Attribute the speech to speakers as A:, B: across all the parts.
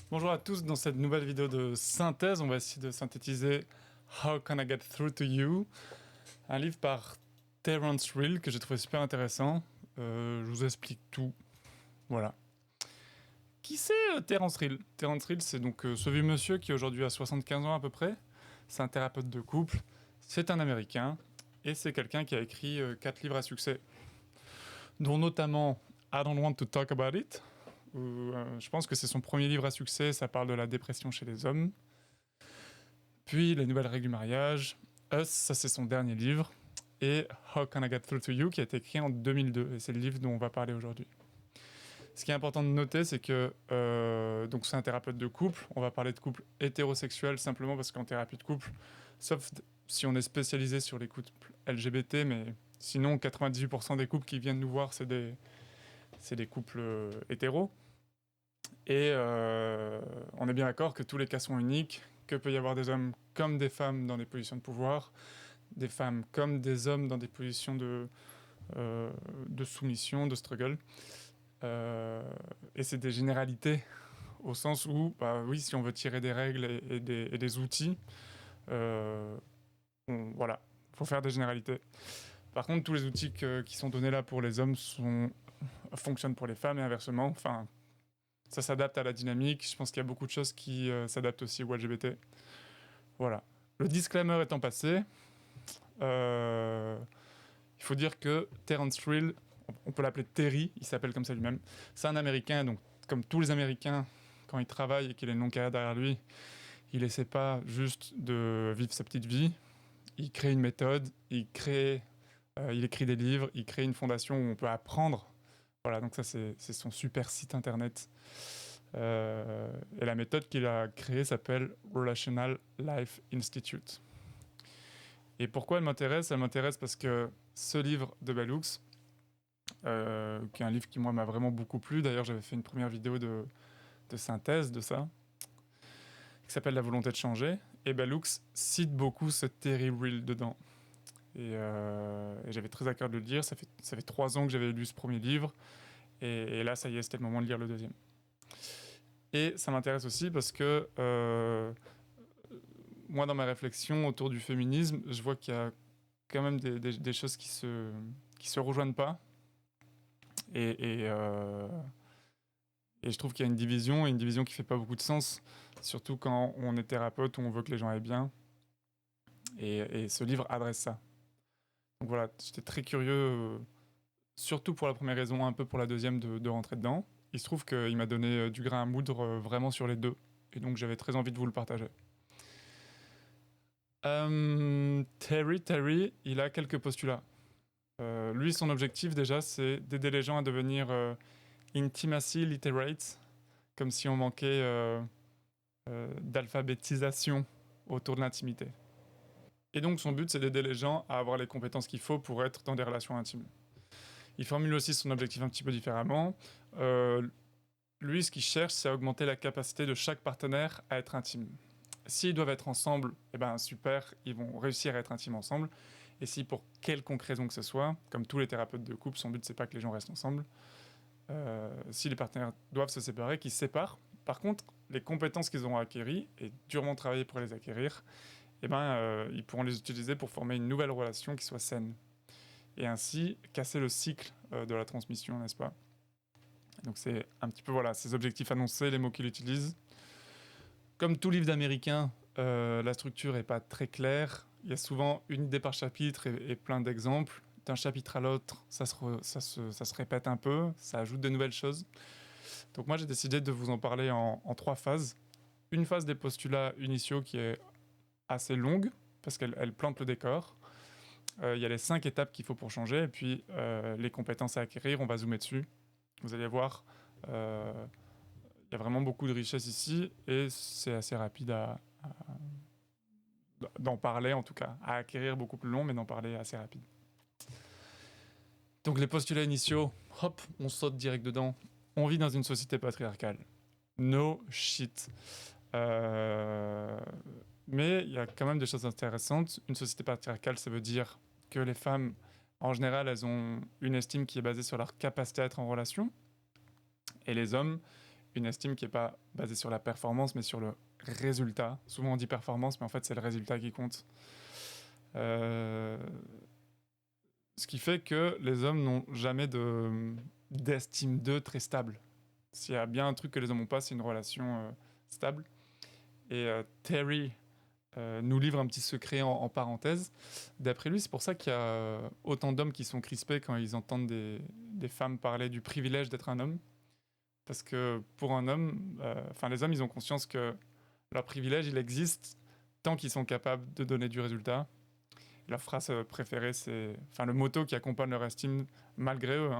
A: Bonjour à tous, dans cette nouvelle vidéo de synthèse, on va essayer de synthétiser How Can I Get Through to You, un livre par Terence Real que j'ai trouvé super intéressant. Je vous explique tout. Voilà. Qui c'est Terence Real? Terence Real, c'est donc ce vieux monsieur qui aujourd'hui a 75 ans à peu près. C'est un thérapeute de couple. C'est un Américain. Et c'est quelqu'un qui a écrit 4 livres à succès, dont notamment I Don't Want to Talk About It. Je pense que c'est son premier livre à succès, ça parle de la dépression chez les hommes. Puis Les nouvelles règles du mariage, Us, ça c'est son dernier livre, et How Can I Get Through to You, qui a été écrit en 2002, et c'est le livre dont on va parler aujourd'hui. Ce qui est important de noter, c'est que donc c'est un thérapeute de couple, on va parler de couple hétérosexuel simplement parce qu'en thérapie de couple, sauf si on est spécialisé sur les couples LGBT, mais sinon 98% des couples qui viennent nous voir, c'est des couples hétéros. Et on est bien d'accord que tous les cas sont uniques, que peut y avoir des hommes comme des femmes dans des positions de pouvoir, des femmes comme des hommes dans des positions de soumission, de struggle. Et c'est des généralités, au sens où, bah oui, si on veut tirer des règles et des outils, voilà, il faut faire des généralités. Par contre, tous les outils qui sont donnés là pour les hommes fonctionnent pour les femmes et inversement. Enfin, ça s'adapte à la dynamique. Je pense qu'il y a beaucoup de choses qui s'adaptent aussi aux LGBT. Voilà. Le disclaimer étant passé, il faut dire que Terence Real, on peut l'appeler Terry, il s'appelle comme ça lui-même, c'est un Américain, donc comme tous les Américains, quand il travaille et qu'il a une longue carrière derrière lui, il essaie pas juste de vivre sa petite vie, il crée une méthode, il écrit des livres, il crée une fondation où on peut apprendre. Voilà, donc ça c'est son super site internet. Et la méthode qu'il a créée s'appelle Relational Life Institute. Et pourquoi elle m'intéresse? Elle m'intéresse parce que ce livre de Bell Hooks, qui est un livre qui moi m'a vraiment beaucoup plu, d'ailleurs j'avais fait une première vidéo de synthèse de ça, qui s'appelle La volonté de changer, et Bell Hooks cite beaucoup ce Terry Real dedans. Et j'avais très à cœur de le lire, ça fait 3 ans que j'avais lu ce premier livre, et là ça y est, c'était le moment de lire le deuxième. Et ça m'intéresse aussi parce que moi, dans ma réflexion autour du féminisme, je vois qu'il y a quand même des choses qui se rejoignent pas. Et je trouve qu'il y a une division qui fait pas beaucoup de sens, surtout quand on est thérapeute, où on veut que les gens aillent bien. Et ce livre adresse ça. Donc voilà, j'étais très curieux, surtout pour la première raison, un peu pour la deuxième, de rentrer dedans. Il se trouve qu'il m'a donné du grain à moudre vraiment sur les deux. Et donc j'avais très envie de vous le partager. Terry, il a quelques postulats. Lui, son objectif déjà, c'est d'aider les gens à devenir intimacy literate, comme si on manquait d'alphabétisation autour de l'intimité. Et donc son but, c'est d'aider les gens à avoir les compétences qu'il faut pour être dans des relations intimes. Il formule aussi son objectif un petit peu différemment. Lui, ce qu'il cherche, c'est à augmenter la capacité de chaque partenaire à être intime. S'ils doivent être ensemble, eh ben super, ils vont réussir à être intimes ensemble. Et si pour quelconque raison que ce soit, comme tous les thérapeutes de couple, son but c'est pas que les gens restent ensemble. Si les partenaires doivent se séparer, qu'ils se séparent. Par contre, les compétences qu'ils auront acquises et durement travaillé pour les acquérir, eh ben, ils pourront les utiliser pour former une nouvelle relation qui soit saine. Et ainsi casser le cycle de la transmission, n'est-ce pas? Donc c'est un petit peu voilà, ses objectifs annoncés, les mots qu'il utilise. Comme tout livre d'américain, la structure n'est pas très claire. Il y a souvent une idée par chapitre et plein d'exemples. D'un chapitre à l'autre, ça se répète un peu, ça ajoute de nouvelles choses. Donc moi, j'ai décidé de vous en parler en 3 phases. Une phase des postulats initiaux qui est assez longue, parce qu'elle plante le décor. Il y a les 5 étapes qu'il faut pour changer, et puis les compétences à acquérir, on va zoomer dessus. Vous allez voir, il y a vraiment beaucoup de richesse ici, et c'est assez rapide d'en parler, en tout cas. À acquérir beaucoup plus long, mais d'en parler assez rapide. Donc les postulats initiaux, hop, on saute direct dedans. On vit dans une société patriarcale. No shit. Mais il y a quand même des choses intéressantes. Une société patriarcale, ça veut dire que les femmes, en général, elles ont une estime qui est basée sur leur capacité à être en relation. Et les hommes, une estime qui n'est pas basée sur la performance, mais sur le résultat. Souvent on dit performance, mais en fait c'est le résultat qui compte. Ce qui fait que les hommes n'ont jamais d'estime d'eux très stable. S'il y a bien un truc que les hommes n'ont pas, c'est une relation stable. Et Terry nous livre un petit secret en parenthèse. D'après lui, c'est pour ça qu'il y a autant d'hommes qui sont crispés quand ils entendent des femmes parler du privilège d'être un homme. Parce que pour un homme, les hommes, ils ont conscience que leur privilège, il existe tant qu'ils sont capables de donner du résultat. Leur phrase préférée, c'est... le motto qui accompagne leur estime, malgré eux,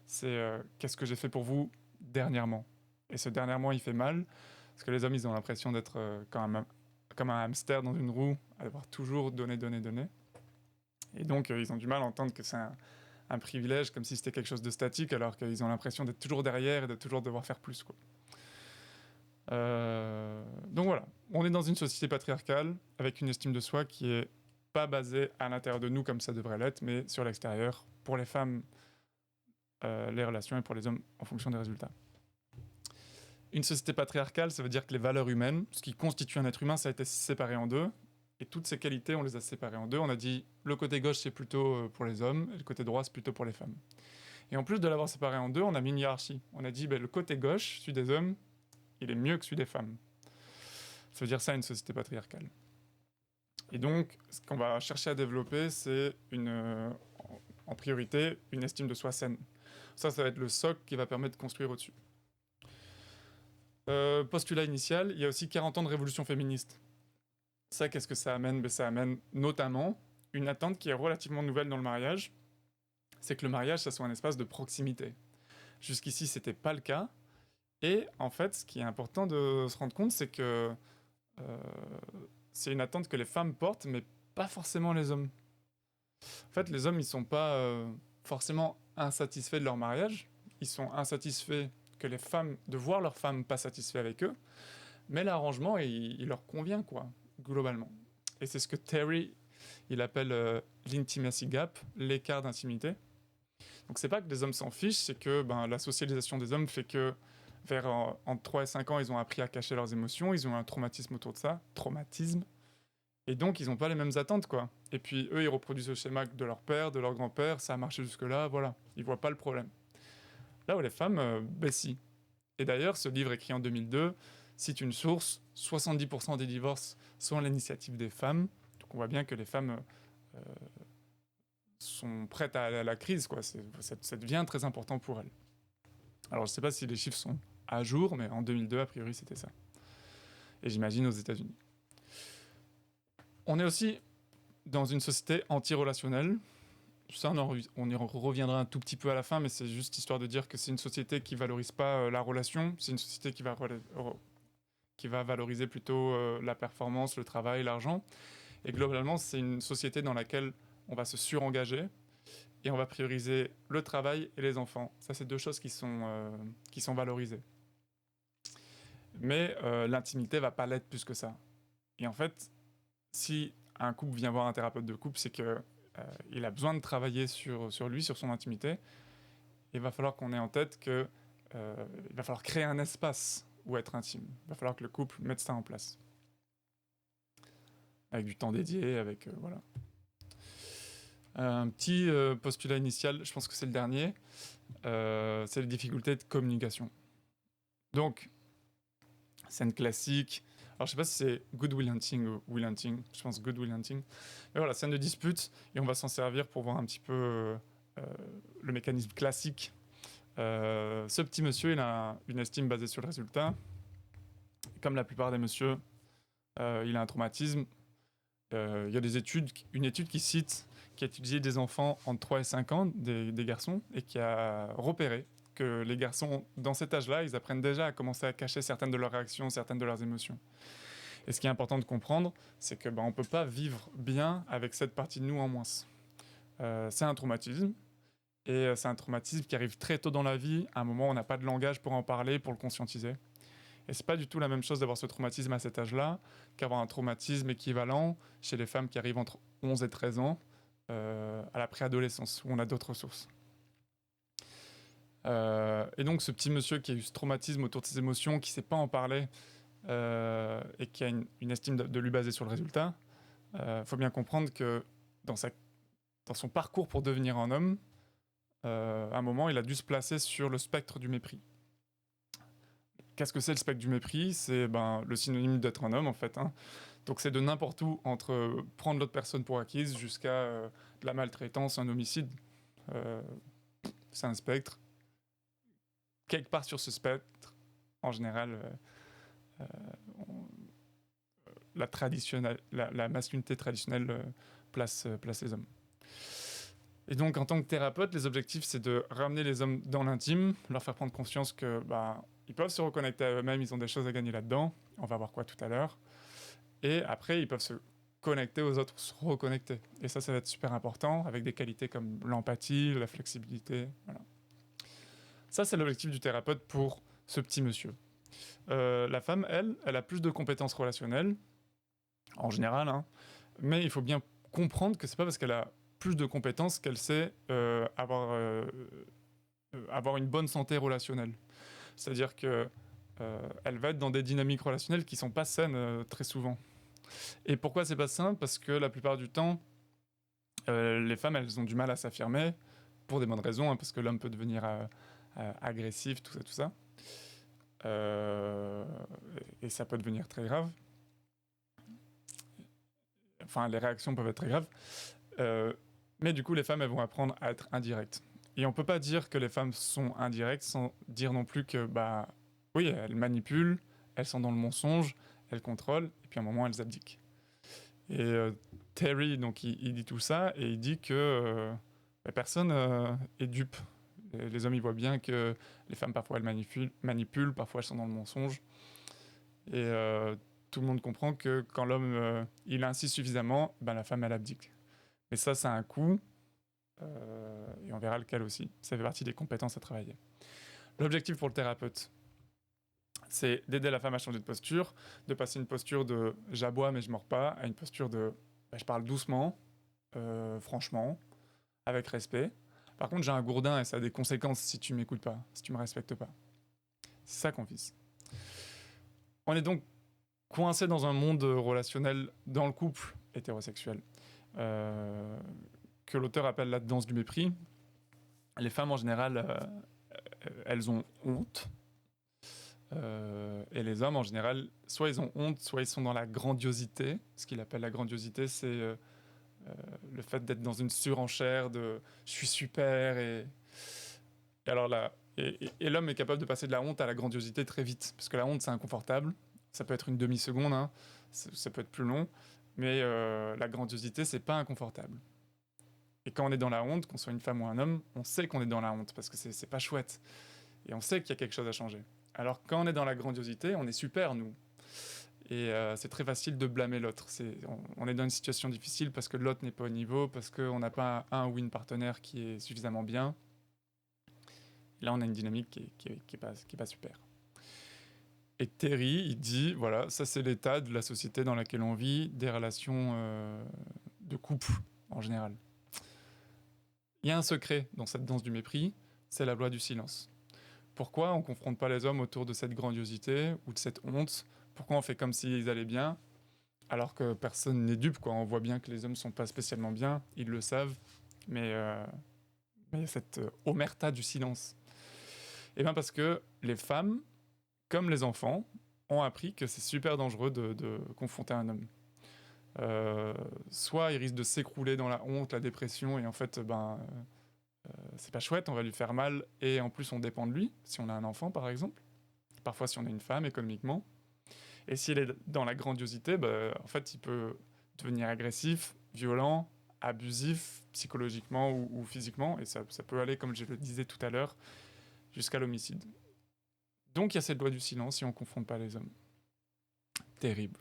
A: c'est qu'est-ce que j'ai fait pour vous dernièrement ?» Et ce dernièrement, il fait mal, parce que les hommes, ils ont l'impression d'être comme un hamster dans une roue, à devoir toujours donner. Et donc, ils ont du mal à entendre que c'est un privilège, comme si c'était quelque chose de statique, alors qu'ils ont l'impression d'être toujours derrière et de toujours devoir faire plus, quoi. Donc voilà, on est dans une société patriarcale, avec une estime de soi qui est pas basée à l'intérieur de nous comme ça devrait l'être, mais sur l'extérieur, pour les femmes, les relations, et pour les hommes, en fonction des résultats. Une société patriarcale, ça veut dire que les valeurs humaines, ce qui constitue un être humain, ça a été séparé en deux. Et toutes ces qualités, on les a séparées en deux. On a dit, le côté gauche, c'est plutôt pour les hommes, et le côté droit, c'est plutôt pour les femmes. Et en plus de l'avoir séparé en deux, on a mis une hiérarchie. On a dit, le côté gauche, celui des hommes, il est mieux que celui des femmes. Ça veut dire ça, une société patriarcale. Et donc, ce qu'on va chercher à développer, c'est en priorité une estime de soi saine. Ça va être le socle qui va permettre de construire au-dessus. Postulat initial, il y a aussi 40 ans de révolution féministe. Ça, qu'est-ce que ça amène ? Ça amène notamment une attente qui est relativement nouvelle dans le mariage, c'est que le mariage, ça soit un espace de proximité. Jusqu'ici, c'était pas le cas. Et en fait, ce qui est important de se rendre compte, c'est que c'est une attente que les femmes portent, mais pas forcément les hommes. En fait, les hommes, ils sont pas forcément insatisfaits de leur mariage. Ils sont insatisfaits que les femmes, de voir leurs femmes pas satisfaits avec eux, mais l'arrangement, il leur convient, quoi, globalement. Et c'est ce que Terry, il appelle l'intimacy gap, l'écart d'intimité. Donc c'est pas que les hommes s'en fichent, c'est que la socialisation des hommes fait que vers entre 3 et 5 ans, ils ont appris à cacher leurs émotions, ils ont un traumatisme autour de ça, et donc ils n'ont pas les mêmes attentes, quoi. Et puis eux, ils reproduisent le schéma de leur père, de leur grand-père, ça a marché jusque-là, voilà, ils voient pas le problème. Là où les femmes, si. Et d'ailleurs, ce livre écrit en 2002 cite une source, 70% des divorces sont à l'initiative des femmes, donc on voit bien que les femmes sont prêtes à aller à la crise, quoi. Ça devient très important pour elles. Alors je sais pas si les chiffres sont à jour, mais en 2002, a priori, c'était ça. Et j'imagine aux États-Unis. On est aussi dans une société anti-relationnelle. Ça, on y reviendra un tout petit peu à la fin, mais c'est juste histoire de dire que c'est une société qui valorise pas la relation, c'est une société qui va valoriser plutôt la performance, le travail, l'argent. Et globalement, c'est une société dans laquelle on va se surengager et on va prioriser le travail et les enfants. Ça, c'est deux choses qui sont valorisées. Mais l'intimité va pas l'être plus que ça. Et en fait, si un couple vient voir un thérapeute de couple, c'est que il a besoin de travailler sur lui, sur son intimité. Il va falloir qu'on ait en tête que il va falloir créer un espace où être intime. Il va falloir que le couple mette ça en place. Avec du temps dédié, avec... voilà. Un petit postulat initial, je pense que c'est le dernier, c'est les difficultés de communication. Donc, scène classique. Alors, je sais pas si c'est Good Will Hunting ou Will Hunting. Je pense Good Will Hunting. Mais voilà, scène de dispute. Et on va s'en servir pour voir un petit peu le mécanisme classique. Ce petit monsieur, il a une estime basée sur le résultat. Comme la plupart des messieurs, il a un traumatisme. Il y a une étude qui a étudié des enfants entre 3 et 5 ans, des garçons, et qui a repéré que les garçons, dans cet âge-là, ils apprennent déjà à commencer à cacher certaines de leurs réactions, certaines de leurs émotions. Et ce qui est important de comprendre, c'est que on ne peut pas vivre bien avec cette partie de nous en moins. C'est un traumatisme, et c'est un traumatisme qui arrive très tôt dans la vie, à un moment où on n'a pas de langage pour en parler, pour le conscientiser. Et c'est pas du tout la même chose d'avoir ce traumatisme à cet âge-là qu'avoir un traumatisme équivalent chez les femmes qui arrivent entre 11 et 13 ans à la préadolescence, où on a d'autres sources. Et donc ce petit monsieur qui a eu ce traumatisme autour de ses émotions, qui ne sait pas en parler, et qui a une estime de lui baser sur le résultat, faut bien comprendre que dans son parcours pour devenir un homme, à un moment, il a dû se placer sur le spectre du mépris. Qu'est-ce que c'est le spectre du mépris? C'est le synonyme d'être un homme, en fait. Hein. Donc c'est de n'importe où, entre prendre l'autre personne pour acquise jusqu'à de la maltraitance, un homicide. C'est un spectre. Quelque part sur ce spectre, en général, la masculinité traditionnelle place les hommes. Et donc, en tant que thérapeute, les objectifs, c'est de ramener les hommes dans l'intime, leur faire prendre conscience que ils peuvent se reconnecter à eux-mêmes, ils ont des choses à gagner là-dedans. On va voir quoi tout à l'heure. Et après, ils peuvent se connecter aux autres, se reconnecter. Et ça va être super important, avec des qualités comme l'empathie, la flexibilité. Voilà. Ça, c'est l'objectif du thérapeute pour ce petit monsieur. La femme, elle a plus de compétences relationnelles, en général, hein, mais il faut bien comprendre que c'est pas parce qu'elle a plus de compétences qu'elle sait avoir une bonne santé relationnelle. C'est-à-dire que elle va être dans des dynamiques relationnelles qui sont pas saines très souvent. Et pourquoi c'est pas sain? Parce que la plupart du temps, les femmes, elles ont du mal à s'affirmer pour des bonnes raisons, hein, parce que l'homme peut devenir agressif, tout ça. Et ça peut devenir très grave. Enfin, les réactions peuvent être très graves. Mais du coup, les femmes, elles vont apprendre à être indirectes. Et on peut pas dire que les femmes sont indirectes sans dire non plus que, oui, elles manipulent, elles sont dans le mensonge, elles contrôlent, et puis à un moment, elles abdiquent. Et Terry, donc, il dit tout ça, et il dit que personne est dupe. Les hommes, ils voient bien que les femmes, parfois, elles manipulent, parfois, elles sont dans le mensonge. Et tout le monde comprend que quand l'homme, il insiste suffisamment, la femme, elle abdique. Mais ça a un coût, et on verra lequel aussi. Ça fait partie des compétences à travailler. L'objectif pour le thérapeute, c'est d'aider la femme à changer de posture, de passer une posture de « j'aboie mais je mords pas » à une posture de « je parle doucement, franchement, avec respect. Par contre, j'ai un gourdin et ça a des conséquences si tu m'écoutes pas, si tu me respectes pas. » C'est ça qu'on vise. On est donc coincé dans un monde relationnel dans le couple hétérosexuel, que l'auteur appelle la danse du mépris. Les femmes, en général, elles ont honte. Et les hommes, en général, soit ils ont honte, soit ils sont dans la grandiosité. Ce qu'il appelle la grandiosité, c'est le fait d'être dans une surenchère de « je suis super ». Et alors là, et l'homme est capable de passer de la honte à la grandiosité très vite. Parce que la honte, c'est inconfortable. Ça peut être une demi-seconde, hein. Ça peut être plus long. Mais la grandiosité, c'est pas inconfortable. Et quand on est dans la honte, qu'on soit une femme ou un homme, on sait qu'on est dans la honte parce que c'est pas chouette. Et on sait qu'il y a quelque chose à changer. Alors quand on est dans la grandiosité, on est super, nous. Et c'est très facile de blâmer l'autre. On est dans une situation difficile parce que l'autre n'est pas au niveau, parce qu'on n'a pas un ou une partenaire qui est suffisamment bien. Et là, on a une dynamique qui est pas super. Et Terry, il dit, voilà, ça c'est l'état de la société dans laquelle on vit, des relations de couple en général. Il y a un secret dans cette danse du mépris, c'est la loi du silence. Pourquoi on ne confronte pas les hommes autour de cette grandiosité ou de cette honte? Pourquoi on fait comme s'ils allaient bien alors que personne n'est dupe, quoi. On voit bien que les hommes ne sont pas spécialement bien, ils le savent, mais il y a cette omerta du silence. Et bien parce que les femmes, comme les enfants, ont appris que c'est super dangereux de confronter un homme. Soit il risque de s'écrouler dans la honte, la dépression, et en fait, c'est pas chouette, on va lui faire mal, et en plus on dépend de lui, si on a un enfant par exemple, parfois si on a une femme économiquement, et s'il est dans la grandiosité, en fait il peut devenir agressif, violent, abusif, psychologiquement ou physiquement, et ça peut aller, comme je le disais tout à l'heure, jusqu'à l'homicide. Donc il y a cette loi du silence si on ne confronte pas les hommes. Terrible.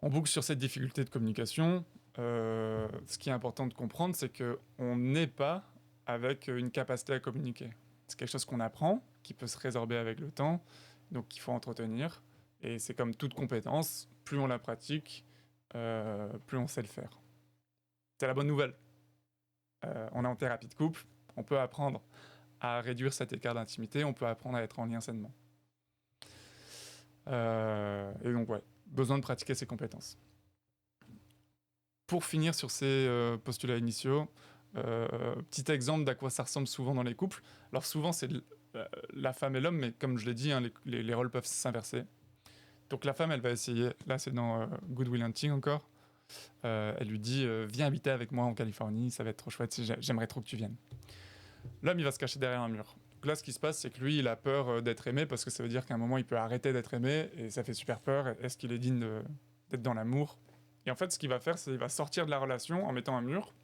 A: On boucle sur cette difficulté de communication. Ce qui est important de comprendre, c'est qu'on n'est pas avec une capacité à communiquer. C'est quelque chose qu'on apprend, qui peut se résorber avec le temps, donc qu'il faut entretenir. Et c'est comme toute compétence, plus on la pratique, plus on sait le faire. C'est la bonne nouvelle. On est en thérapie de couple, on peut apprendre à réduire cet écart d'intimité, on peut apprendre à être en lien sainement. Et donc, ouais, besoin de pratiquer ces compétences. Pour finir sur ces postulats initiaux, petit exemple d'à quoi ça ressemble souvent dans les couples. Alors souvent, c'est la femme et l'homme, mais comme je l'ai dit, hein, les rôles peuvent s'inverser. Donc la femme, elle va essayer, là c'est dans Good Will Hunting encore, elle lui dit viens habiter avec moi en Californie, ça va être trop chouette, j'aimerais trop que tu viennes. L'homme, il va se cacher derrière un mur. Donc là, ce qui se passe, c'est que lui, il a peur d'être aimé parce que ça veut dire qu'à un moment, il peut arrêter d'être aimé et ça fait super peur. Est-ce qu'il est digne d'être dans l'amour? Et en fait, ce qu'il va faire, c'est qu'il va sortir de la relation en mettant un mur.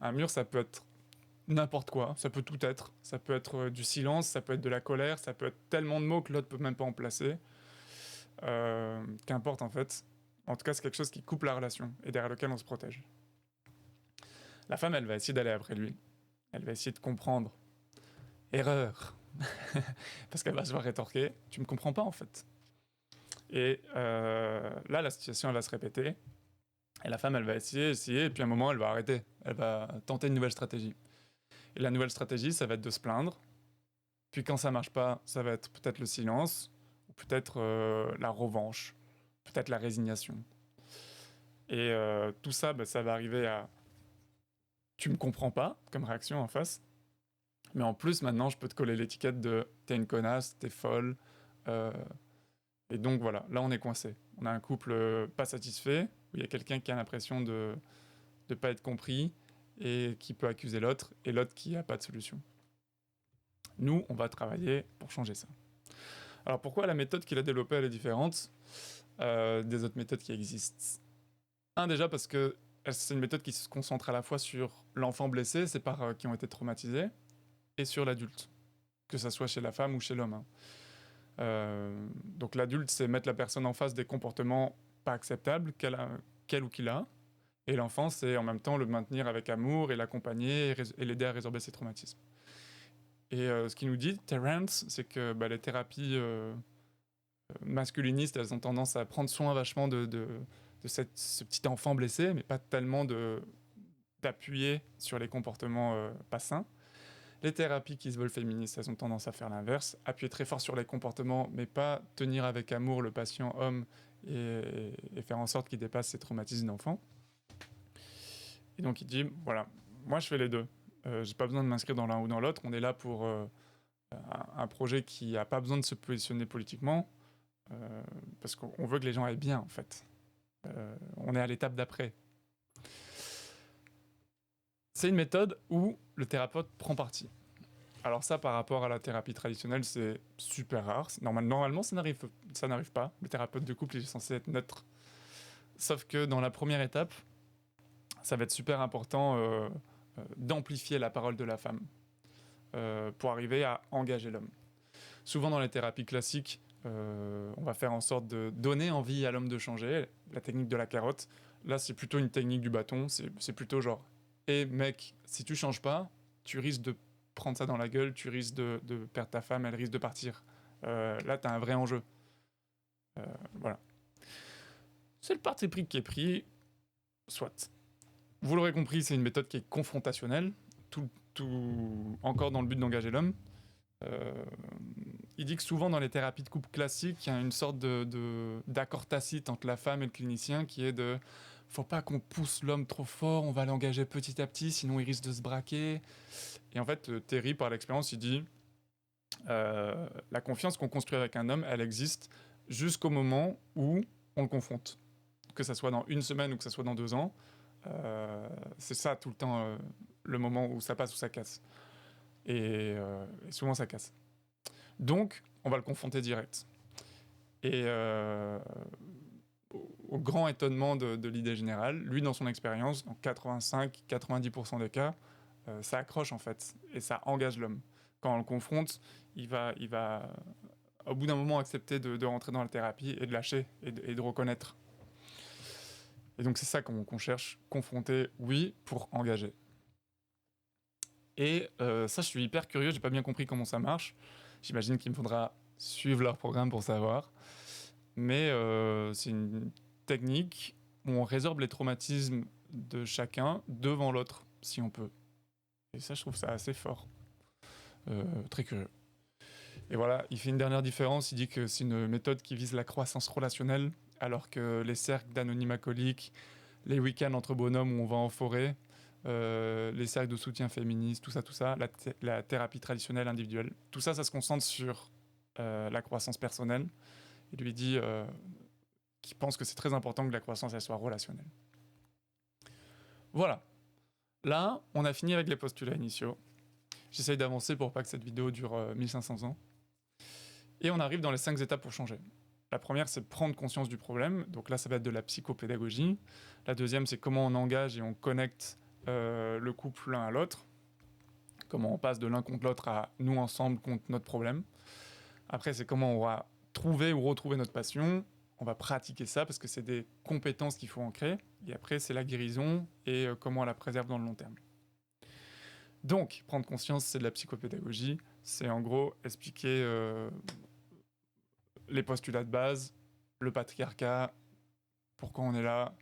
A: Un mur, ça peut être n'importe quoi, ça peut tout être. Ça peut être du silence, ça peut être de la colère, ça peut être tellement de mots que l'autre peut même pas en placer. Qu'importe en fait. En tout cas, c'est quelque chose qui coupe la relation et derrière lequel on se protège. La femme, elle va essayer d'aller après lui. Elle va essayer de comprendre. Erreur. Parce qu'elle va se voir rétorquer. Tu me comprends pas en fait. Et là, la situation, elle va se répéter. Et la femme, elle va essayer, et puis à un moment, elle va arrêter. Elle va tenter une nouvelle stratégie. Et la nouvelle stratégie, ça va être de se plaindre. Puis quand ça marche pas, ça va être peut-être le silence, ou peut-être la revanche, peut-être la résignation. Et tout ça, ça va arriver à tu me comprends pas comme réaction en face. Mais en plus, maintenant, je peux te coller l'étiquette de t'es une connasse, t'es folle. Et donc voilà, là on est coincé. On a un couple pas satisfait, où il y a quelqu'un qui a l'impression de ne pas être compris et qui peut accuser l'autre, et l'autre qui n'a pas de solution. Nous, on va travailler pour changer ça. Alors pourquoi la méthode qu'il a développée, elle est différente des autres méthodes qui existent? Déjà parce que c'est une méthode qui se concentre à la fois sur l'enfant blessé, ses parents qui ont été traumatisés, et sur l'adulte, que ça soit chez la femme ou chez l'homme. Donc l'adulte, c'est mettre la personne en face des comportements pas acceptables qu'elle ou qu'il a, et l'enfant, c'est en même temps le maintenir avec amour et l'accompagner et l'aider à résorber ses traumatismes. Et ce qu'il nous dit, Terence, c'est que les thérapies masculinistes, elles ont tendance à prendre soin vachement de ce petit enfant blessé, mais pas tellement d'appuyer sur les comportements pas sains. Les thérapies qui se veulent féministes, elles ont tendance à faire l'inverse, appuyer très fort sur les comportements, mais pas tenir avec amour le patient homme et faire en sorte qu'il dépasse ses traumatismes d'enfant. Et donc il dit, voilà, moi je fais les deux. J'ai pas besoin de m'inscrire dans l'un ou dans l'autre. On est là pour un projet qui n'a pas besoin de se positionner politiquement, parce qu'on veut que les gens aillent bien en fait. On est à l'étape d'après. C'est une méthode où le thérapeute prend parti. Alors ça, par rapport à la thérapie traditionnelle, c'est super rare. Normalement, ça n'arrive pas. Le thérapeute de couple, il est censé être neutre. Sauf que dans la première étape, ça va être super important d'amplifier la parole de la femme pour arriver à engager l'homme. Souvent dans les thérapies classiques, on va faire en sorte de donner envie à l'homme de changer, la technique de la carotte. Là, c'est plutôt une technique du bâton, c'est plutôt genre « Hé mec, si tu changes pas, tu risques de prendre ça dans la gueule, tu risques de perdre ta femme, elle risque de partir. Là, t'as un vrai enjeu. » Voilà. C'est le parti pris qui est pris, soit. Vous l'aurez compris, c'est une méthode qui est confrontationnelle, encore dans le but d'engager l'homme. Il dit que souvent dans les thérapies de couple classiques, il y a une sorte d'accord tacite entre la femme et le clinicien qui est de faut pas qu'on pousse l'homme trop fort, on va l'engager petit à petit, sinon il risque de se braquer. Et en fait, Terry, par l'expérience, il dit la confiance qu'on construit avec un homme, elle existe jusqu'au moment où on le confronte. Que ça soit dans une semaine ou que ça soit dans 2 ans, c'est ça tout le temps le moment où ça passe ou ça casse. Et souvent ça casse. Donc, on va le confronter direct. Et au grand étonnement de l'idée générale, lui, dans son expérience, dans 85-90% des cas, ça accroche en fait, et ça engage l'homme. Quand on le confronte, il va au bout d'un moment accepter de rentrer dans la thérapie et de lâcher et de reconnaître. Et donc c'est ça qu'on cherche, confronter, oui, pour engager. Et ça, je suis hyper curieux, j'ai pas bien compris comment ça marche. J'imagine qu'il me faudra suivre leur programme pour savoir. Mais c'est une technique où on résorbe les traumatismes de chacun devant l'autre, si on peut. Et ça, je trouve ça assez fort. Très curieux. Et voilà, il fait une dernière différence, il dit que c'est une méthode qui vise la croissance relationnelle, alors que les cercles d'anonymat alcoolique, les week-ends entre bonhommes où on va en forêt, les cercles de soutien féministe, tout ça, la thérapie traditionnelle individuelle, tout ça, ça se concentre sur la croissance personnelle. Il lui dit qu'il pense que c'est très important que la croissance elle soit relationnelle. Voilà. Là, on a fini avec les postulats initiaux. J'essaye d'avancer pour pas que cette vidéo dure 1500 ans. Et on arrive dans les 5 étapes pour changer. La première, c'est prendre conscience du problème. Donc là, ça va être de la psychopédagogie. La deuxième, c'est comment on engage et on connecte le couple l'un à l'autre. Comment on passe de l'un contre l'autre à nous ensemble contre notre problème. Après, c'est comment on va trouver ou retrouver notre passion. On va pratiquer ça parce que c'est des compétences qu'il faut ancrer. Et après, c'est la guérison et comment on la préserve dans le long terme. Donc, prendre conscience, c'est de la psychopédagogie. C'est en gros expliquer les postulats de base, le patriarcat, pourquoi on est là.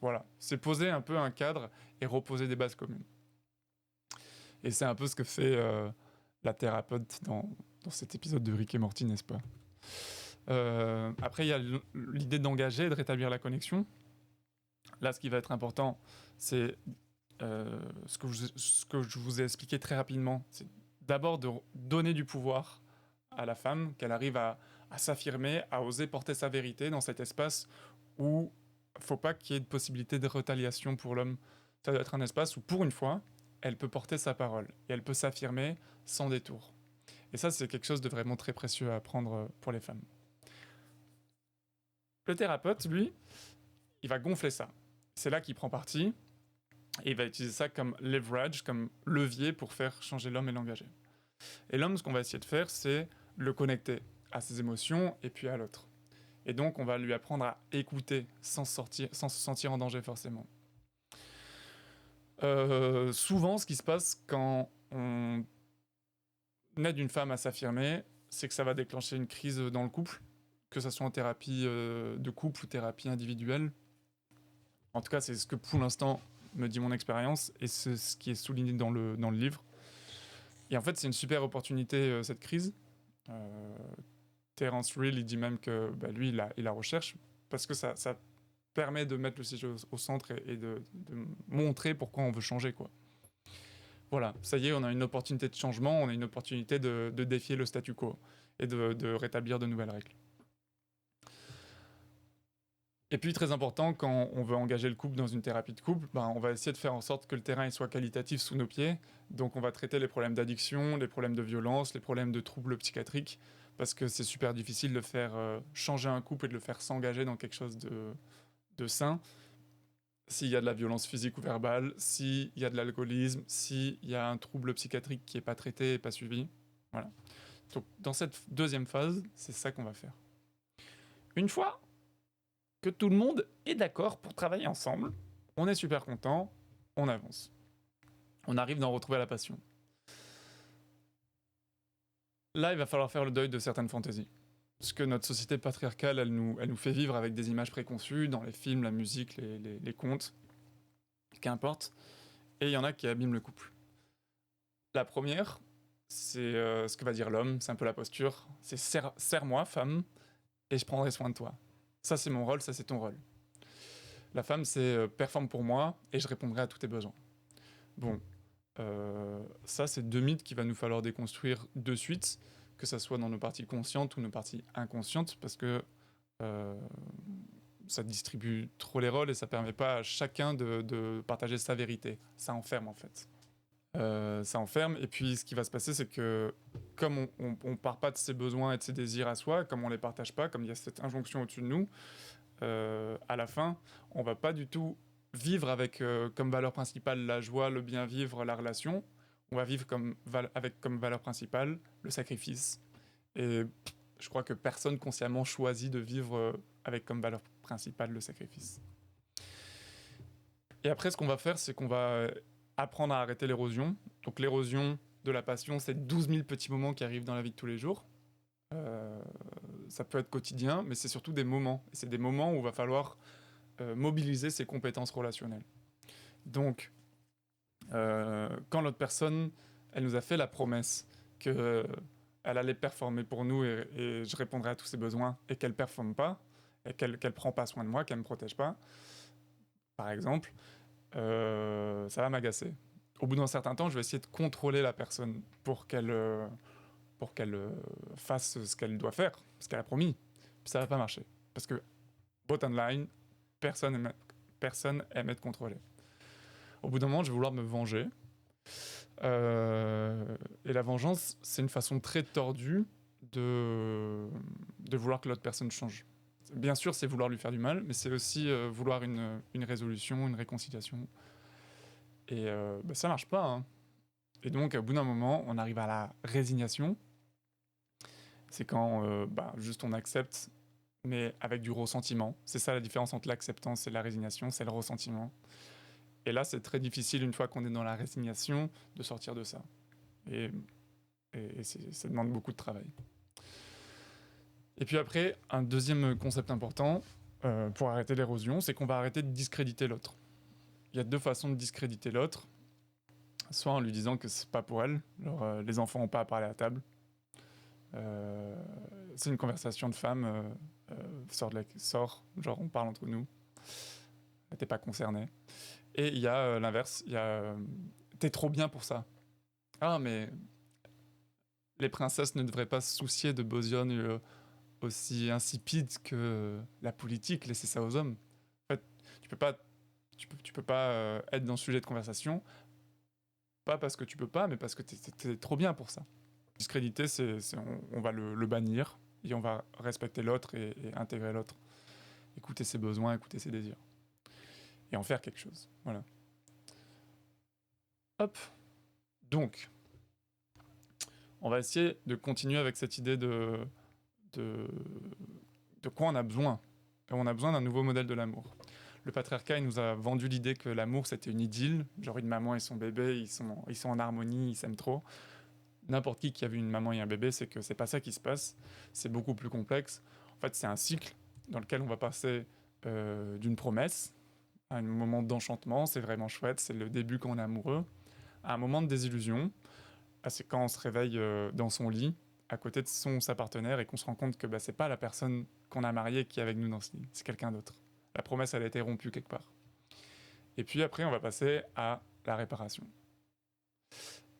A: Voilà, c'est poser un peu un cadre et reposer des bases communes. Et c'est un peu ce que fait la thérapeute dans cet épisode de Rick et Morty, n'est-ce pas? Après, il y a l'idée d'engager et de rétablir la connexion. Là, ce qui va être important, c'est ce que je vous ai expliqué très rapidement. C'est d'abord de donner du pouvoir à la femme, qu'elle arrive à s'affirmer, à oser porter sa vérité dans cet espace où il ne faut pas qu'il y ait de possibilité de retaliation pour l'homme. Ça doit être un espace où, pour une fois, elle peut porter sa parole et elle peut s'affirmer sans détour. Et ça, c'est quelque chose de vraiment très précieux à apprendre pour les femmes. Le thérapeute, lui, il va gonfler ça. C'est là qu'il prend parti et il va utiliser ça comme leverage, comme levier pour faire changer l'homme et l'engager. Et l'homme, ce qu'on va essayer de faire, c'est le connecter à ses émotions et puis à l'autre. Et donc, on va lui apprendre à écouter sans se sentir en danger forcément. Souvent, ce qui se passe quand on aide une femme à s'affirmer, c'est que ça va déclencher une crise dans le couple, que ce soit en thérapie de couple ou thérapie individuelle. En tout cas, c'est ce que pour l'instant me dit mon expérience et c'est ce qui est souligné dans le livre. Et en fait, c'est une super opportunité, cette crise. Terence Real, il dit même que lui, il la recherche parce que ça permet de mettre le sujet au centre et de montrer pourquoi on veut changer, quoi. Voilà, ça y est, on a une opportunité de changement, on a une opportunité de défier le statu quo et de rétablir de nouvelles règles. Et puis, très important, quand on veut engager le couple dans une thérapie de couple, on va essayer de faire en sorte que le terrain soit qualitatif sous nos pieds. Donc, on va traiter les problèmes d'addiction, les problèmes de violence, les problèmes de troubles psychiatriques, parce que c'est super difficile de faire changer un couple et de le faire s'engager dans quelque chose de sain s'il y a de la violence physique ou verbale, s'il y a de l'alcoolisme, s'il y a un trouble psychiatrique qui n'est pas traité et pas suivi. Voilà. Donc, dans cette deuxième phase, c'est ça qu'on va faire. Une fois que tout le monde est d'accord pour travailler ensemble, on est super content, on avance. On arrive d'en retrouver la passion. Là, il va falloir faire le deuil de certaines fantaisies. Parce que notre société patriarcale, elle nous fait vivre avec des images préconçues dans les films, la musique, les contes, qu'importe. Et il y en a qui abîment le couple. La première, c'est ce que va dire l'homme, c'est un peu la posture. C'est serre-moi, femme, et je prendrai soin de toi. Ça, c'est mon rôle, ça, c'est ton rôle. La femme, c'est performe pour moi et je répondrai à tous tes besoins. Bon, ça, c'est 2 mythes qu'il va nous falloir déconstruire de suite, que ça soit dans nos parties conscientes ou nos parties inconscientes, parce que ça distribue trop les rôles et ça permet pas à chacun de partager sa vérité. Ça enferme, en fait. Ça enferme, et puis ce qui va se passer, c'est que comme on part pas de ses besoins et de ses désirs à soi, comme on les partage pas, comme il y a cette injonction au-dessus de nous, à la fin, on va pas du tout vivre avec comme valeur principale la joie, le bien vivre, la relation. On va vivre avec comme valeur principale le sacrifice. Et je crois que personne consciemment choisit de vivre avec comme valeur principale le sacrifice. Et après, ce qu'on va faire, c'est qu'on va apprendre à arrêter l'érosion. Donc l'érosion de la passion, c'est 12 000 petits moments qui arrivent dans la vie de tous les jours. Ça peut être quotidien, mais c'est surtout des moments. Et c'est des moments où il va falloir mobiliser ses compétences relationnelles. Donc, Quand l'autre personne, elle nous a fait la promesse qu'elle allait performer pour nous et je répondrai à tous ses besoins, et qu'elle ne performe pas, et qu'elle ne prend pas soin de moi, qu'elle ne me protège pas, par exemple, ça va m'agacer. Au bout d'un certain temps, je vais essayer de contrôler la personne pour qu'elle fasse ce qu'elle doit faire, ce qu'elle a promis. Puis ça va pas marcher. Parce que, bottom line, personne aime être contrôlé. Au bout d'un moment, je vais vouloir me venger. Et la vengeance, c'est une façon très tordue de vouloir que l'autre personne change. Bien sûr, c'est vouloir lui faire du mal, mais c'est aussi vouloir une résolution, une réconciliation. Et ça marche pas. Hein. Et donc, au bout d'un moment, on arrive à la résignation. C'est quand juste on accepte, mais avec du ressentiment. C'est ça la différence entre l'acceptance et la résignation, c'est le ressentiment. Et là, c'est très difficile, une fois qu'on est dans la résignation, de sortir de ça. Et ça demande beaucoup de travail. Et puis après, un deuxième concept important pour arrêter l'érosion, c'est qu'on va arrêter de discréditer l'autre. Il y a deux façons de discréditer l'autre. Soit en lui disant que c'est pas pour elle, genre, les enfants n'ont pas à parler à table. C'est une conversation de femme, sort, genre on parle entre nous. T'es pas concerné. Et il y a l'inverse, il y a t'es trop bien pour ça. Ah, mais les princesses ne devraient pas se soucier de besogne aussi insipide que la politique, laisser ça aux hommes. En fait, tu peux pas être dans ce sujet de conversation, pas parce que tu peux pas, mais parce que t'es trop bien pour ça. Discréditer, on va le bannir, et on va respecter l'autre et intégrer l'autre. Écouter ses besoins, écouter ses désirs. Et en faire quelque chose. Voilà. Hop. Donc, on va essayer de continuer avec cette idée de quoi on a besoin. Et on a besoin d'un nouveau modèle de l'amour. Le patriarcat, il nous a vendu l'idée que l'amour, c'était une idylle. Genre une maman et son bébé, ils sont en harmonie, ils s'aiment trop. N'importe qui a vu une maman et un bébé, c'est que c'est pas ça qui se passe. C'est beaucoup plus complexe. En fait, c'est un cycle dans lequel on va passer d'une promesse à un moment d'enchantement, c'est vraiment chouette, c'est le début quand on est amoureux, à un moment de désillusion, c'est quand on se réveille dans son lit, à côté de sa partenaire, et qu'on se rend compte que c'est pas la personne qu'on a mariée qui est avec nous dans ce lit, c'est quelqu'un d'autre. La promesse, elle a été rompue quelque part. Et puis après, on va passer à la réparation.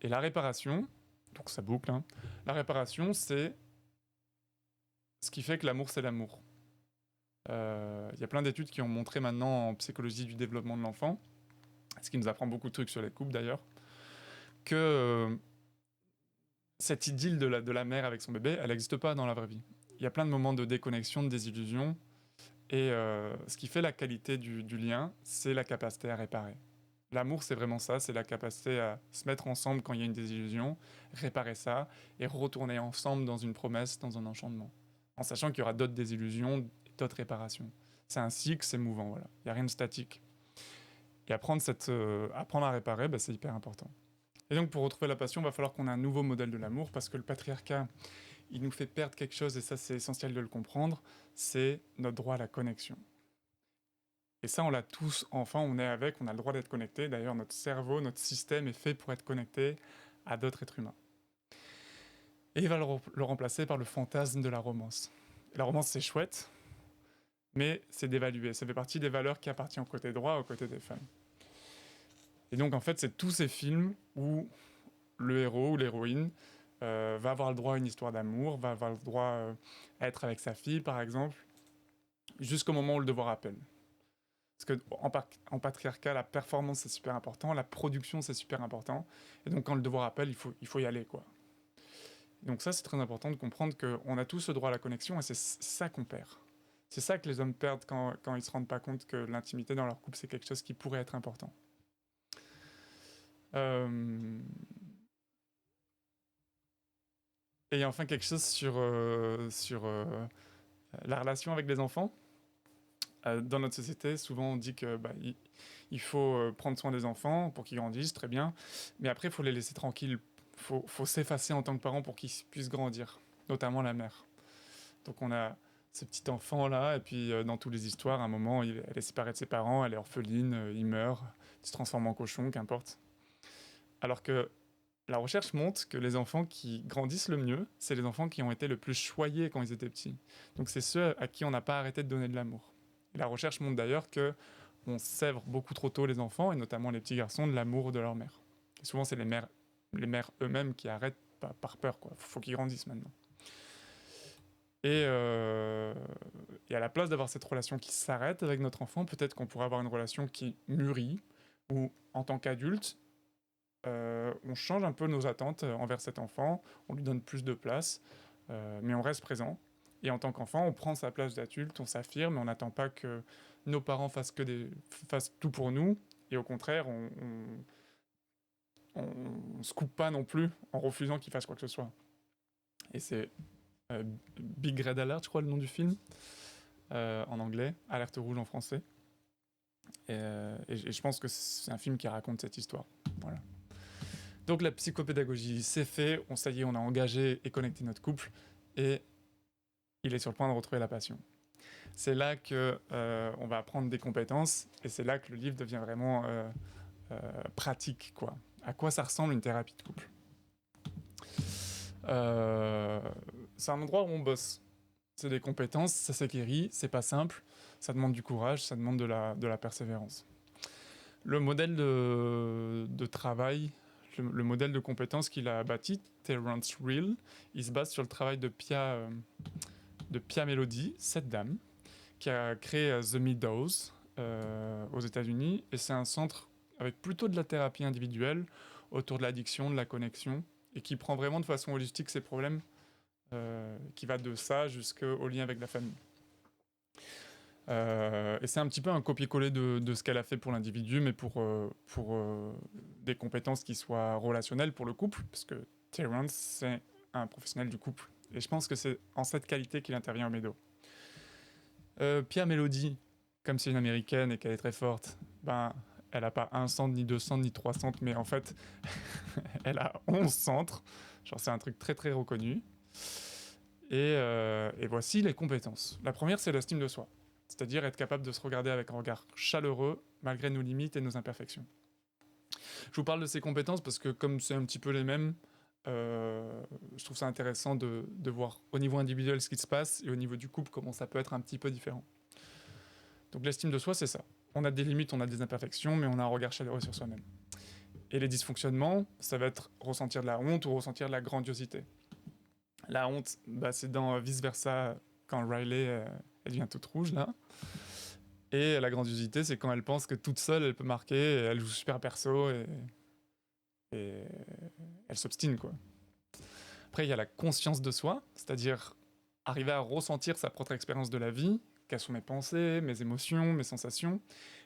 A: Et la réparation, donc ça boucle, hein, la réparation, c'est ce qui fait que l'amour, c'est l'amour. Il y a plein d'études qui ont montré maintenant en psychologie du développement de l'enfant, ce qui nous apprend beaucoup de trucs sur les couples d'ailleurs, que cette idylle de la mère avec son bébé, elle n'existe pas dans la vraie vie. Il y a plein de moments de déconnexion, de désillusion, et ce qui fait la qualité du lien, c'est la capacité à réparer. L'amour, c'est vraiment ça, c'est la capacité à se mettre ensemble quand il y a une désillusion, réparer ça, et retourner ensemble dans une promesse, dans un enchantement, en sachant qu'il y aura d'autres désillusions, d'autres réparations. C'est un cycle, c'est mouvant, voilà. Il n'y a rien de statique. Et apprendre à réparer, c'est hyper important. Et donc, pour retrouver la passion, il va falloir qu'on ait un nouveau modèle de l'amour, parce que le patriarcat, il nous fait perdre quelque chose, et ça, c'est essentiel de le comprendre, c'est notre droit à la connexion. Et ça, on l'a tous, enfin, on est avec, on a le droit d'être connecté. D'ailleurs, notre cerveau, notre système est fait pour être connecté à d'autres êtres humains. Et il va le remplacer par le fantasme de la romance. Et la romance, c'est chouette, mais c'est dévalué. Ça fait partie des valeurs qui appartiennent au côté droit, au côté des femmes. Et donc, en fait, c'est tous ces films où le héros ou l'héroïne va avoir le droit à une histoire d'amour, va avoir le droit à être avec sa fille, par exemple, jusqu'au moment où le devoir appelle. Parce qu'en patriarcat, la performance, c'est super important, la production, c'est super important. Et donc, quand le devoir appelle, il faut y aller, quoi. Donc ça, c'est très important de comprendre qu'on a tous ce droit à la connexion, et c'est ça qu'on perd. C'est ça que les hommes perdent quand ils ne se rendent pas compte que l'intimité dans leur couple, c'est quelque chose qui pourrait être important. Et enfin, quelque chose sur la relation avec les enfants. Dans notre société, souvent on dit que il faut prendre soin des enfants pour qu'ils grandissent, très bien. Mais après, il faut les laisser tranquilles. Faut s'effacer en tant que parent pour qu'ils puissent grandir, notamment la mère. Donc on a ce petit enfant-là, et puis dans toutes les histoires, à un moment, elle est séparée de ses parents, elle est orpheline, il meurt, il se transforme en cochon, qu'importe. Alors que la recherche montre que les enfants qui grandissent le mieux, c'est les enfants qui ont été le plus choyés quand ils étaient petits. Donc c'est ceux à qui on n'a pas arrêté de donner de l'amour. Et la recherche montre d'ailleurs que on sèvre beaucoup trop tôt les enfants, et notamment les petits garçons, de l'amour de leur mère. Et souvent c'est les mères eux-mêmes qui arrêtent par peur, quoi. Faut qu'ils grandissent maintenant. Et à la place d'avoir cette relation qui s'arrête avec notre enfant, peut-être qu'on pourrait avoir une relation qui mûrit, où en tant qu'adulte, on change un peu nos attentes envers cet enfant, on lui donne plus de place, mais on reste présent. Et en tant qu'enfant, on prend sa place d'adulte, on s'affirme, on n'attend pas que nos parents fassent tout pour nous. Et au contraire, on se coupe pas non plus en refusant qu'ils fassent quoi que ce soit. Et c'est Big Red Alert, je crois, le nom du film, en anglais, Alerte rouge en français. Et je pense que c'est un film qui raconte cette histoire. Voilà. Donc la psychopédagogie, c'est fait, ça y est, on a engagé et connecté notre couple, et il est sur le point de retrouver la passion. C'est là que on va apprendre des compétences, et c'est là que le livre devient vraiment pratique, quoi. À quoi ça ressemble une thérapie de couple ? C'est un endroit où on bosse. C'est des compétences, ça s'acquérit, c'est pas simple, ça demande du courage, ça demande de la persévérance. Le modèle de travail, le modèle de compétences qu'il a bâti, Terence Real, il se base sur le travail de Pia Mellody, cette dame, qui a créé The Meadows aux États-Unis, et c'est un centre avec plutôt de la thérapie individuelle autour de l'addiction, de la connexion, et qui prend vraiment de façon holistique ces problèmes, qui va de ça jusqu'au lien avec la famille. Et c'est un petit peu un copier-coller de ce qu'elle a fait pour l'individu, mais pour des compétences qui soient relationnelles pour le couple, parce que Terence, c'est un professionnel du couple. Et je pense que c'est en cette qualité qu'il intervient au Médo. Pia Mellody, comme c'est une américaine et qu'elle est très forte, elle n'a pas un centre, ni deux centres, ni trois centres, mais en fait, elle a 11 centres. Genre, c'est un truc très très reconnu. Et voici les compétences. La première, c'est l'estime de soi. C'est-à-dire être capable de se regarder avec un regard chaleureux, malgré nos limites et nos imperfections. Je vous parle de ces compétences parce que comme c'est un petit peu les mêmes, je trouve ça intéressant de voir au niveau individuel ce qui se passe et au niveau du couple comment ça peut être un petit peu différent. Donc l'estime de soi, c'est ça. On a des limites, on a des imperfections, mais on a un regard chaleureux sur soi-même. Et les dysfonctionnements, ça va être ressentir de la honte ou ressentir de la grandiosité. La honte, c'est dans Vice Versa, quand Riley, elle devient toute rouge, là. Et la grandiosité, c'est quand elle pense que toute seule, elle peut marquer, et elle joue super perso, et elle s'obstine, quoi. Après, il y a la conscience de soi, c'est-à-dire arriver à ressentir sa propre expérience de la vie, quelles sont mes pensées, mes émotions, mes sensations.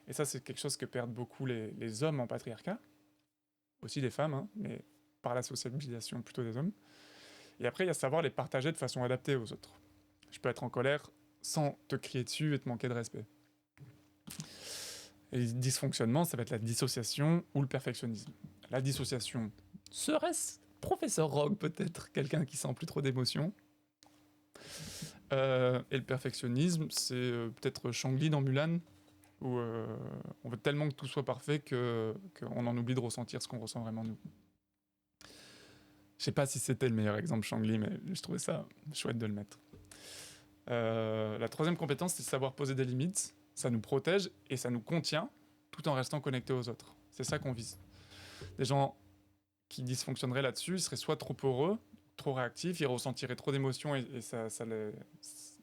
A: Et ça, c'est quelque chose que perdent beaucoup les hommes en patriarcat, aussi les femmes, hein, mais par la sociabilisation plutôt des hommes. Et après, il y a savoir les partager de façon adaptée aux autres. Je peux être en colère sans te crier dessus et te manquer de respect. Et les dysfonctionnements, ça va être la dissociation ou le perfectionnisme. La dissociation, serait-ce Professeur Rogue peut-être, quelqu'un qui sent plus trop d'émotions. Et le perfectionnisme, c'est peut-être Shang-Li dans Mulan, où on veut tellement que tout soit parfait qu'on en oublie de ressentir ce qu'on ressent vraiment nous. Je sais pas si c'était le meilleur exemple Shang-Li, mais je trouvais ça chouette de le mettre. La troisième compétence, c'est savoir poser des limites. Ça nous protège et ça nous contient tout en restant connectés aux autres. C'est ça qu'on vise. Des gens qui dysfonctionneraient là-dessus, ils seraient soit trop heureux, trop réactifs, ils ressentiraient trop d'émotions et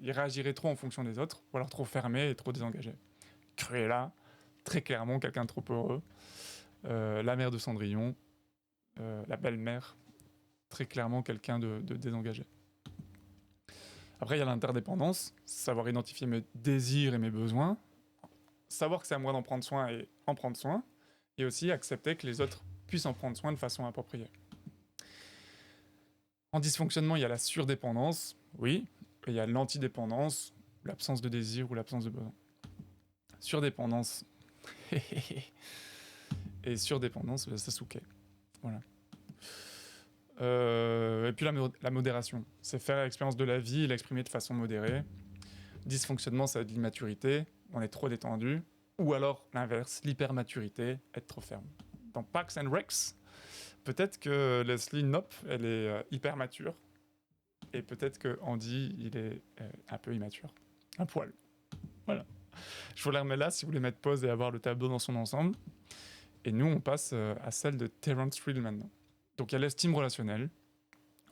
A: ils réagiraient trop en fonction des autres, ou alors trop fermés et trop désengagés. Cruella, très clairement quelqu'un de trop heureux. La mère de Cendrillon, la belle-mère, très clairement quelqu'un de désengagé. Après, il y a l'interdépendance, savoir identifier mes désirs et mes besoins, savoir que c'est à moi d'en prendre soin et en prendre soin, et aussi accepter que les autres puissent en prendre soin de façon appropriée. En dysfonctionnement, il y a la surdépendance, oui, et il y a l'antidépendance, l'absence de désir ou l'absence de besoin. Surdépendance, et surdépendance, Sasuke. Voilà. Et puis la modération, c'est faire l'expérience de la vie et l'exprimer de façon modérée. Dysfonctionnement, ça va être l'immaturité, on est trop détendu. Ou alors l'inverse, l'hypermaturité, être trop ferme. Dans Parks and Recs, Peut-être que Leslie, nope, elle est hyper mature. Et peut-être que Andy, il est un peu immature. Un poil. Voilà. Je vous la remets là si vous voulez mettre pause et avoir le tableau dans son ensemble. Et nous, on passe à celle de Terence Real maintenant. Donc il y a l'estime relationnelle.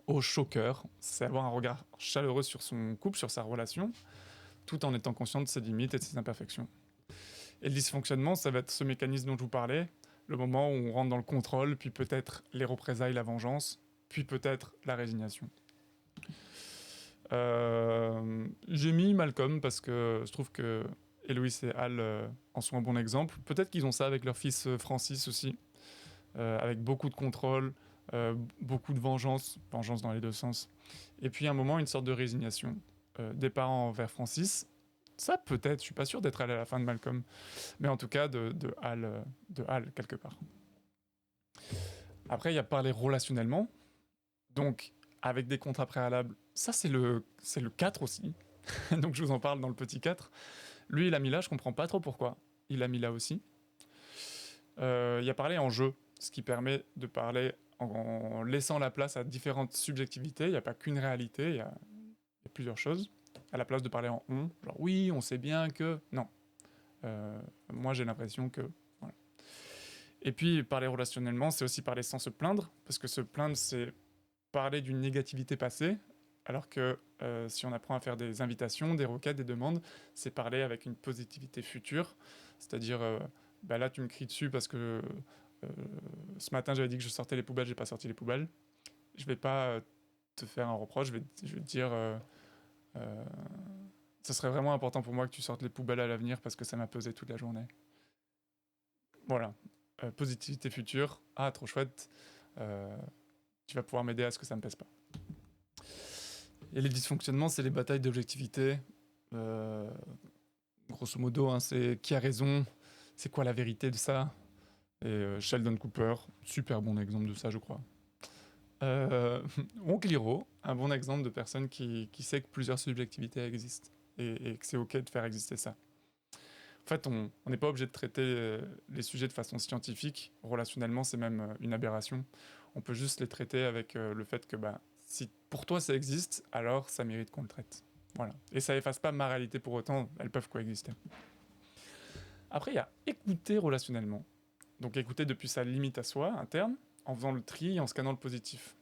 A: Au choker, c'est avoir un regard chaleureux sur son couple, sur sa relation, tout en étant conscient de ses limites et de ses imperfections. Et le dysfonctionnement, ça va être ce mécanisme dont je vous parlais, le moment où on rentre dans le contrôle, puis peut-être les représailles, la vengeance, puis peut-être la résignation. J'ai mis Malcolm parce que je trouve que Héloïse et Al en sont un bon exemple. Peut-être qu'ils ont ça avec leur fils Francis aussi, avec beaucoup de contrôle, beaucoup de vengeance dans les deux sens. Et puis à un moment, une sorte de résignation des parents envers Francis. Ça peut-être, je suis pas sûr d'être allé à la fin de Malcolm, mais en tout cas de Hal quelque part. Après, il y a parler relationnellement, donc avec des contrats préalables. Ça, c'est le 4 aussi. Donc je vous en parle dans le petit 4. Lui, il a mis là, je comprends pas trop pourquoi. Il a mis là aussi. Il y a parler en jeu, ce qui permet de parler en laissant la place à différentes subjectivités. Il n'y a pas qu'une réalité, il y a plusieurs choses. À la place de parler en on, genre oui, on sait bien que... Non. Moi, j'ai l'impression que... Voilà. Et puis, parler relationnellement, c'est aussi parler sans se plaindre, parce que se plaindre, c'est parler d'une négativité passée, alors que si on apprend à faire des invitations, des requêtes, des demandes, c'est parler avec une positivité future, c'est-à-dire, bah là, tu me cries dessus parce que ce matin, j'avais dit que je sortais les poubelles, j'ai pas sorti les poubelles. Je vais pas te faire un reproche, je vais te dire... ce serait vraiment important pour moi que tu sortes les poubelles à l'avenir parce que ça m'a pesé toute la journée. Voilà. Positivité future. Ah, trop chouette. Tu vas pouvoir m'aider à ce que ça me pèse pas. Et les dysfonctionnements, c'est les batailles d'objectivité. Grosso modo, hein, c'est qui a raison, c'est quoi la vérité de ça. Et Sheldon Cooper, super bon exemple de ça, je crois. Oncle Hiro, un bon exemple de personne qui sait que plusieurs subjectivités existent et que c'est ok de faire exister ça. En fait, on n'est pas obligé de traiter les sujets de façon scientifique. Relationnellement, c'est même une aberration. On peut juste les traiter avec le fait que si pour toi ça existe, alors ça mérite qu'on le traite. Voilà. Et ça efface pas ma réalité pour autant, elles peuvent coexister. Après, il y a écouter relationnellement. Donc écouter depuis sa limite à soi, interne, en faisant le tri, en scannant le positif.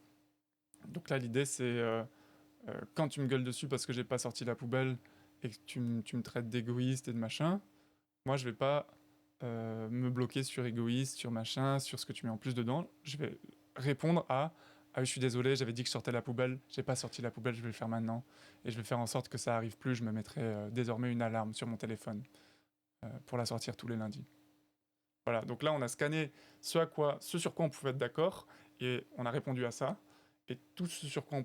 A: Donc là, l'idée, c'est quand tu me gueules dessus parce que j'ai pas sorti la poubelle et que tu me traites d'égoïste et de machin, moi, je vais pas me bloquer sur égoïste, sur machin, sur ce que tu mets en plus dedans. Je vais répondre à ah oui, je suis désolé, j'avais dit que je sortais la poubelle, j'ai pas sorti la poubelle, je vais le faire maintenant. Et je vais faire en sorte que ça arrive plus, je me mettrai désormais une alarme sur mon téléphone pour la sortir tous les lundis. Voilà, donc là on a scanné ce sur quoi on pouvait être d'accord, et on a répondu à ça. Et tout ce sur quoi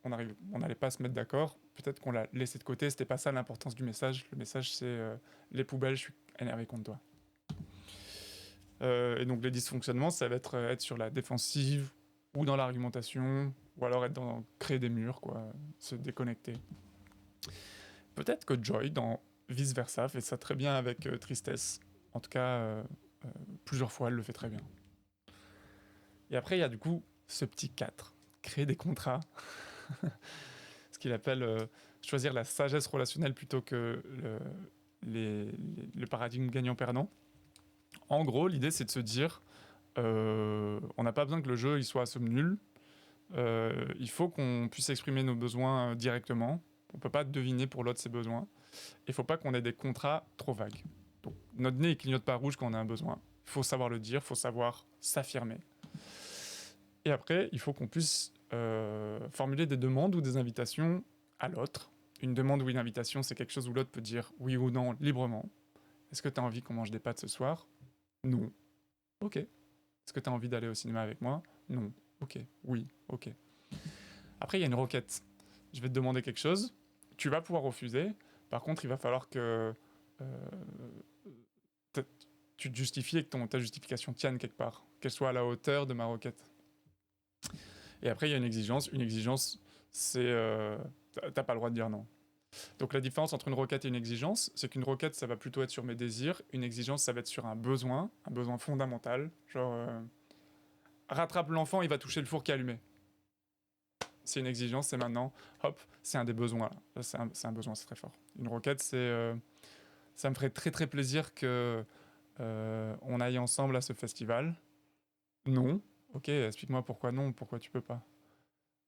A: on n'allait pas se mettre d'accord, peut-être qu'on l'a laissé de côté, c'était pas ça l'importance du message. Le message c'est les poubelles, je suis énervé contre toi. Et donc les dysfonctionnements, ça va être sur la défensive, ou dans l'argumentation, ou alors être dans créer des murs, quoi, se déconnecter. Peut-être que Joy, dans Vice Versa, fait ça très bien avec Tristesse. En tout cas, plusieurs fois, elle le fait très bien. Et après, il y a du coup ce petit 4, créer des contrats. Ce qu'il appelle choisir la sagesse relationnelle plutôt que le paradigme gagnant-perdant. En gros, l'idée, c'est de se dire, on n'a pas besoin que le jeu il soit à somme nulle. Il faut qu'on puisse exprimer nos besoins directement. On ne peut pas deviner pour l'autre ses besoins. Il ne faut pas qu'on ait des contrats trop vagues. Donc, notre nez ne clignote pas rouge quand on a un besoin. Il faut savoir le dire, il faut savoir s'affirmer. Et après, il faut qu'on puisse formuler des demandes ou des invitations à l'autre. Une demande ou une invitation, c'est quelque chose où l'autre peut dire oui ou non librement. Est-ce que tu as envie qu'on mange des pâtes ce soir? Non. Ok. Est-ce que tu as envie d'aller au cinéma avec moi? Non. Ok. Oui. Ok. Après, il y a une requête. Je vais te demander quelque chose. Tu vas pouvoir refuser. Par contre, il va falloir que tu te justifies et que ta justification tienne quelque part. Qu'elle soit à la hauteur de ma requête. Et après, il y a une exigence. Une exigence, c'est... t'as pas le droit de dire non. Donc la différence entre une requête et une exigence, c'est qu'une requête, ça va plutôt être sur mes désirs. Une exigence, ça va être sur un besoin fondamental. Genre, rattrape l'enfant, il va toucher le four qui est allumé. C'est une exigence, c'est maintenant. Hop, c'est un des besoins. Là, c'est un besoin, c'est très fort. Une requête, c'est... ça me ferait très très plaisir que on aille ensemble à ce festival. Non. Ok, explique-moi pourquoi non, pourquoi tu peux pas.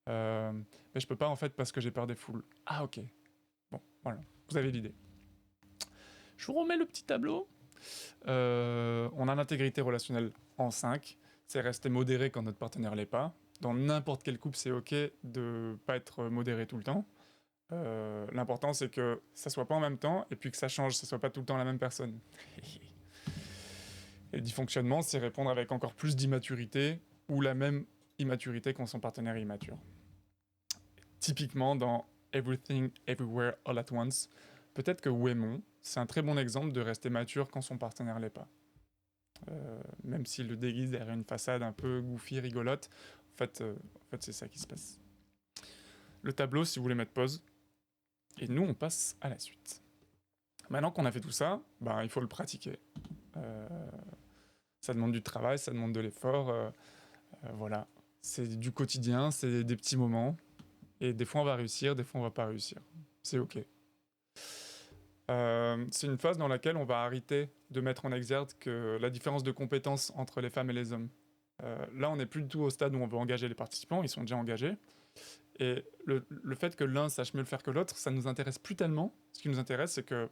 A: Mais je peux pas en fait parce que j'ai peur des foules. Ah ok. Bon, voilà. Vous avez l'idée. Je vous remets le petit tableau. On a l'intégrité relationnelle en 5. C'est rester modéré quand notre partenaire l'est pas. Dans n'importe quel couple, c'est ok de pas être modéré tout le temps. L'important, c'est que ça soit pas en même temps et puis que ça change, ça soit pas tout le temps la même personne. Et le dysfonctionnement, c'est répondre avec encore plus d'immaturité ou la même immaturité quand son partenaire est immature. Typiquement, dans Everything, Everywhere, All at Once, peut-être que Wemon, c'est un très bon exemple de rester mature quand son partenaire l'est pas. Même s'il le déguise derrière une façade un peu goofy, rigolote, en fait c'est ça qui se passe. Le tableau, si vous voulez mettre pause, et nous, on passe à la suite. Maintenant qu'on a fait tout ça, ben, il faut le pratiquer. Ça demande du travail, ça demande de l'effort. Voilà. C'est du quotidien, c'est des petits moments. Et des fois, on va réussir, des fois, on va pas réussir. C'est OK. C'est une phase dans laquelle on va arrêter de mettre en exergue que la différence de compétences entre les femmes et les hommes. Là, on n'est plus du tout au stade où on veut engager les participants, ils sont déjà engagés. Et le fait que l'un sache mieux le faire que l'autre, ça nous intéresse plus tellement. Ce qui nous intéresse, c'est que,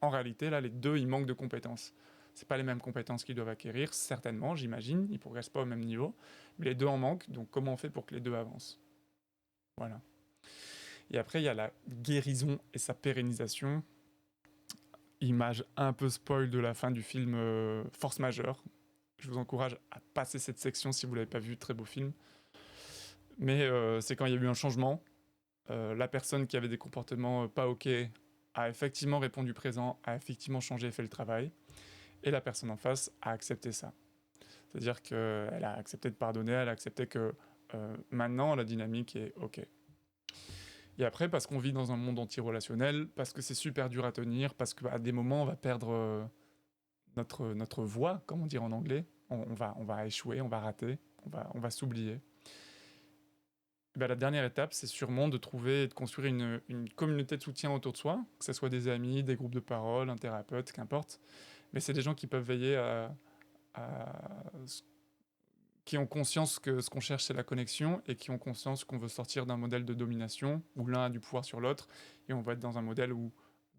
A: en réalité, là, les deux, ils manquent de compétences. C'est pas les mêmes compétences qu'ils doivent acquérir, certainement, j'imagine. Ils progressent pas au même niveau, mais les deux en manquent. Donc, comment on fait pour que les deux avancent? Voilà. Et après, il y a la guérison et sa pérennisation. Image un peu spoil de la fin du film Force Majeure. Je vous encourage à passer cette section si vous l'avez pas vu, très beau film. Mais c'est quand il y a eu un changement. La personne qui avait des comportements pas ok a effectivement répondu présent, a effectivement changé et fait le travail. Et la personne en face a accepté ça. C'est-à-dire qu'elle a accepté de pardonner, elle a accepté que maintenant la dynamique est ok. Et après, parce qu'on vit dans un monde anti-relationnel, parce que c'est super dur à tenir, parce qu'à des moments on va perdre notre voix, comme on dit en anglais, on va échouer, on va rater, on va s'oublier. Ben, la dernière étape, c'est sûrement de trouver et de construire une communauté de soutien autour de soi, que ce soit des amis, des groupes de parole, un thérapeute, qu'importe. Mais c'est des gens qui peuvent veiller qui ont conscience que ce qu'on cherche, c'est la connexion, et qui ont conscience qu'on veut sortir d'un modèle de domination, où l'un a du pouvoir sur l'autre, et on va être dans un modèle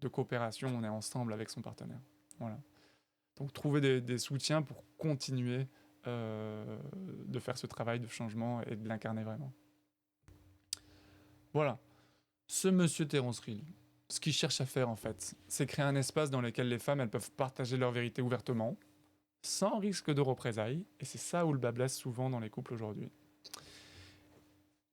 A: de coopération, on est ensemble avec son partenaire. Voilà. Donc trouver des soutiens pour continuer de faire ce travail de changement et de l'incarner vraiment. Voilà. Ce monsieur Terence Hill, ce qu'il cherche à faire en fait, c'est créer un espace dans lequel les femmes elles peuvent partager leur vérité ouvertement, sans risque de représailles, et c'est ça où le bas blesse souvent dans les couples aujourd'hui.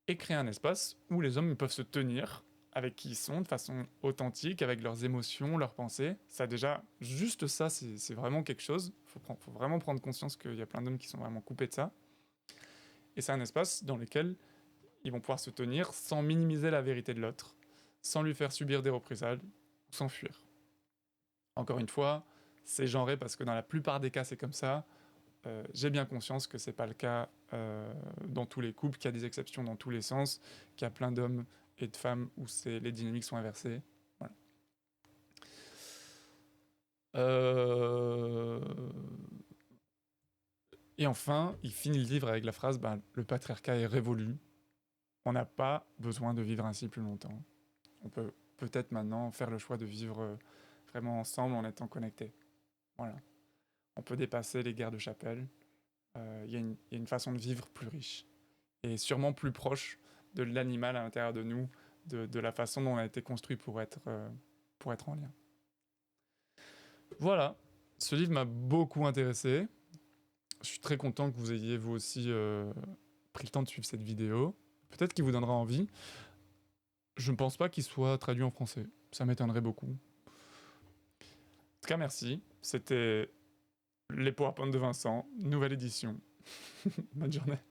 A: Et créer un espace où les hommes peuvent se tenir avec qui ils sont, de façon authentique, avec leurs émotions, leurs pensées. Ça déjà, juste ça, c'est vraiment quelque chose. Faut vraiment prendre conscience qu'il y a plein d'hommes qui sont vraiment coupés de ça. Et c'est un espace dans lequel ils vont pouvoir se tenir sans minimiser la vérité de l'autre, sans lui faire subir des représailles, ou s'enfuir. Encore une fois, c'est genré parce que dans la plupart des cas, c'est comme ça. J'ai bien conscience que c'est pas le cas dans tous les couples, qu'il y a des exceptions dans tous les sens, qu'il y a plein d'hommes et de femmes où les dynamiques sont inversées. Voilà. Et enfin, il finit le livre avec la phrase le patriarcat est révolu. On n'a pas besoin de vivre ainsi plus longtemps. On peut peut-être maintenant faire le choix de vivre vraiment ensemble en étant connectés. Voilà. On peut dépasser les guerres de chapelle. Il y a une façon de vivre plus riche et sûrement plus proche de l'animal à l'intérieur de nous, de la façon dont on a été construit pour être en lien. Voilà, ce livre m'a beaucoup intéressé. Je suis très content que vous ayez vous aussi pris le temps de suivre cette vidéo. Peut-être qu'il vous donnera envie. Je ne pense pas qu'il soit traduit en français. Ça m'étonnerait beaucoup. En tout cas, merci. C'était les PowerPoint de Vincent, nouvelle édition. Bonne journée.